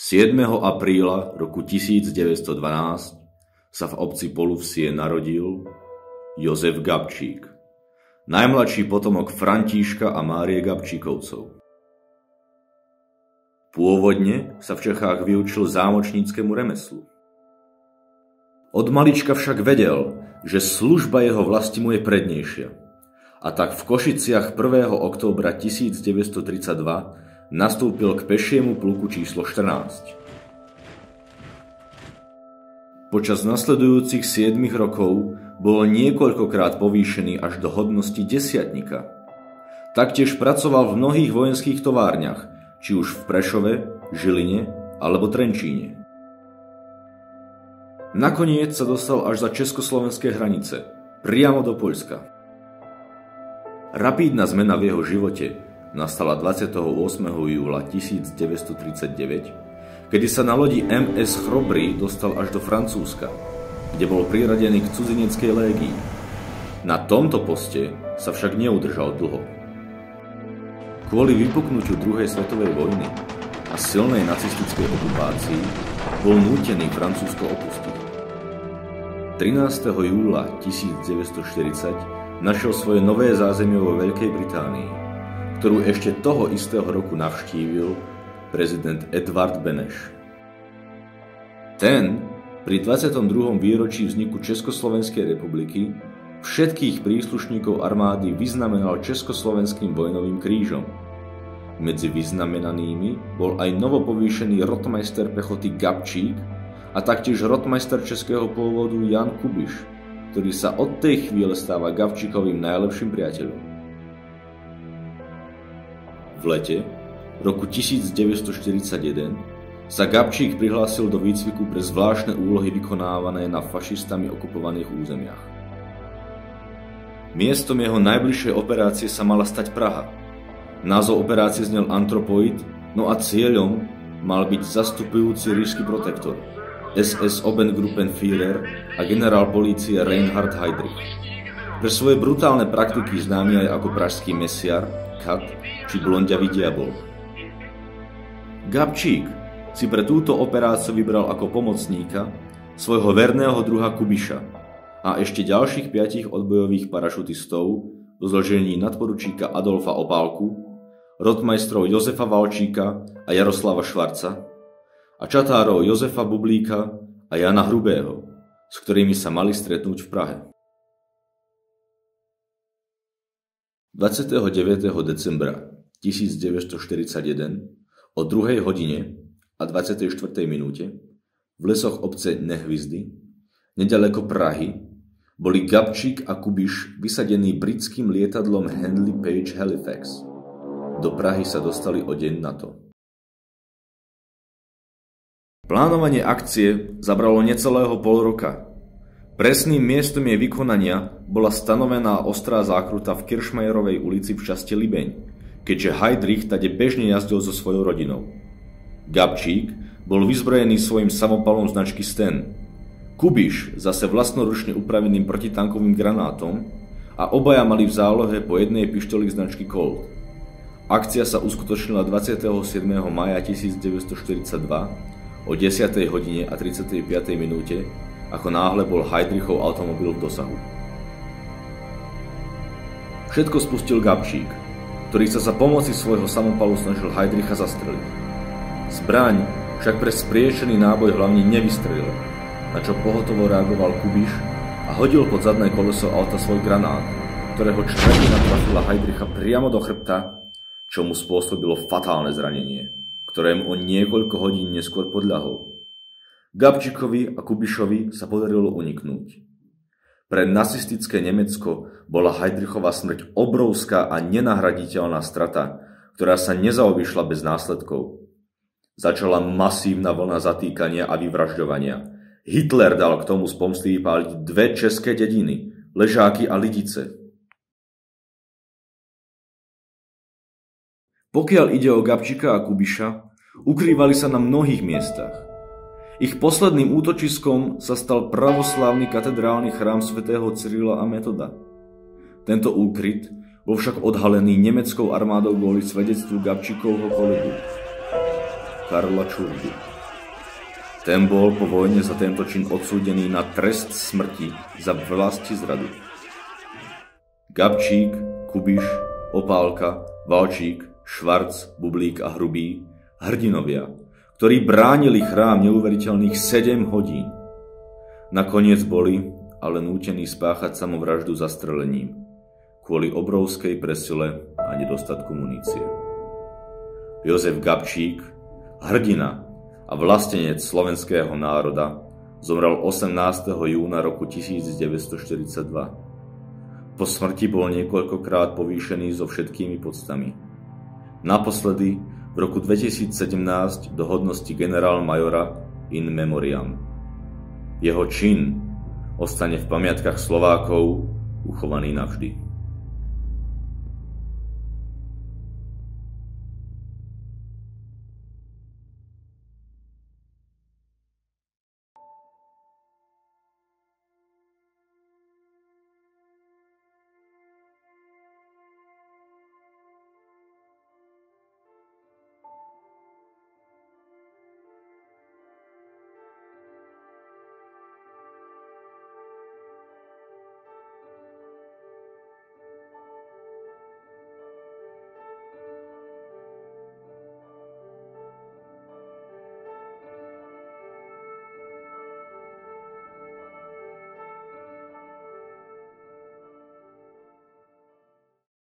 7. apríla roku 1912 sa v obci Poluvsie narodil Jozef Gabčík, najmladší potomok Františka a Márie Gabčíkovcov. Pôvodne sa v Čechách vyučil zámočníckemu remeslu. Od malička však vedel, že služba jeho vlasti mu je prednejšia, a tak v Košiciach 1. októbra 1932 nastúpil k pešiemu pluku číslo 14. Počas nasledujúcich 7 rokov bol niekoľkokrát povýšený až do hodnosti desiatnika. Taktiež pracoval v mnohých vojenských továrniach, či už v Prešove, Žiline alebo Trenčíne. Nakoniec sa dostal až za československé hranice, priamo do Poľska. Rapídna zmena v jeho živote nastala 28. júla 1939, kedy sa na lodi MS Chrobrý dostal až do Francúzska, kde bol priradený k cudzineckej légii. Na tomto poste sa však neudržal dlho. Kvôli vypuknutiu druhej svetovej vojny a silnej nacistickej okupácii bol nútený Francúzsko opustiť. 13. júla 1940 našiel svoje nové zázemie vo Veľkej Británii, ktorú ešte toho istého roku navštívil prezident Edvard Beneš. Ten pri 22. výročí vzniku Československej republiky všetkých príslušníkov armády vyznamenal Československým vojnovým krížom. Medzi vyznamenanými bol aj novopovýšený rotmajster pechoty Gabčík a taktiež rotmajster českého pôvodu Jan Kubiš, ktorý sa od tej chvíle stáva Gabčíkovým najlepším priateľom. V lete roku 1941 sa Gabčík prihlásil do výcviku pre zvláštne úlohy vykonávané na fašistami okupovaných územiach. Miestom jeho najbližšej operácie sa mala stať Praha. Názov operácie znel Anthropoid, no a cieľom mal byť zastupujúci ríšsky protektor, SS Obergruppenführer a generál polície Reinhard Heydrich. Pre svoje brutálne praktiky známy aj ako pražský mesiar, Kat či blondiavý diabol. Gabčík si pre túto operáciu vybral ako pomocníka svojho verného druha Kubiša a ešte ďalších 5 odbojových parašutistov do zložení nadporučíka Adolfa Opálku, rotmajstrov Jozefa Valčíka a Jaroslava Švarca a čatárov Jozefa Bublíka a Jana Hrubého, s ktorými sa mali stretnúť v Prahe. 29. decembra 1941 o 2. hodine a 24. minúte v lesoch obce Nehvizdy, nedaleko Prahy, boli Gabčík a Kubiš vysadení britským lietadlom Handley Page Halifax. Do Prahy sa dostali o deň na to. Plánovanie akcie zabralo necelého pol roka. Presným miestom jej vykonania bola stanovená ostrá zákruta v Kiršmajerovej ulici v časti Libeň, keďže Heydrich tade bežne jazdil so svojou rodinou. Gabčík bol vyzbrojený svojim samopalom značky Sten, Kubiš zase vlastnoručne upraveným protitankovým granátom a obaja mali v zálohe po jednej pištoli značky Colt. Akcia sa uskutočnila 27. mája 1942 o 10. hodine a 35. minúte, ako náhle bol Heydrichov automobil v dosahu. Všetko spustil Gabčík, ktorý sa za pomoci svojho samopalu snažil Heydricha zastreliť. Zbraň však pre spriečený náboj hlavne nevystrelil, na čo pohotovo reagoval Kubiš a hodil pod zadné koleso auta svoj granát, ktorého čtvrtina trafila Heydricha priamo do chrbta, čo mu spôsobilo fatálne zranenie, ktorému on niekoľko hodín neskôr podľahol. Gabčíkovi a Kubišovi sa podarilo uniknúť. Pre nacistické Nemecko bola Heydrichová smrť obrovská a nenahraditeľná strata, ktorá sa nezaobišla bez následkov. Začala masívna vlna zatýkania a vyvražďovania. Hitler dal k tomu z pomsty vypáliť 2 české dediny, Ležáky a Lidice. Pokiaľ ide o Gabčíka a Kubiša, ukrývali sa na mnohých miestach. Ich posledným útočiskom sa stal pravoslávny katedrálny chrám svätého Cyrila a Metoda. Tento úkryt bol však odhalený nemeckou armádou kvôli svedectvu Gabčíkovho kolegu Karla Čurdy. Ten bol po vojne za tento čin odsúdený na trest smrti za vlastizradu. Gabčík, Kubiš, Opálka, Valčík, Švarc, Bublík a Hrubý, hrdinovia, ktorí bránili chrám neuveriteľných 7 hodín. Nakoniec boli ale nútení spáchať samovraždu zastrelením kvôli obrovskej presile a nedostatku munície. Jozef Gabčík, hrdina a vlastenec slovenského národa, zomrel 18. júna roku 1942. Po smrti bol niekoľkokrát povýšený so všetkými poctami. Naposledy v roku 2017 do hodnosti generálmajora in memoriam. Jeho čin ostane v pamiatkách Slovákov uchovaný navždy.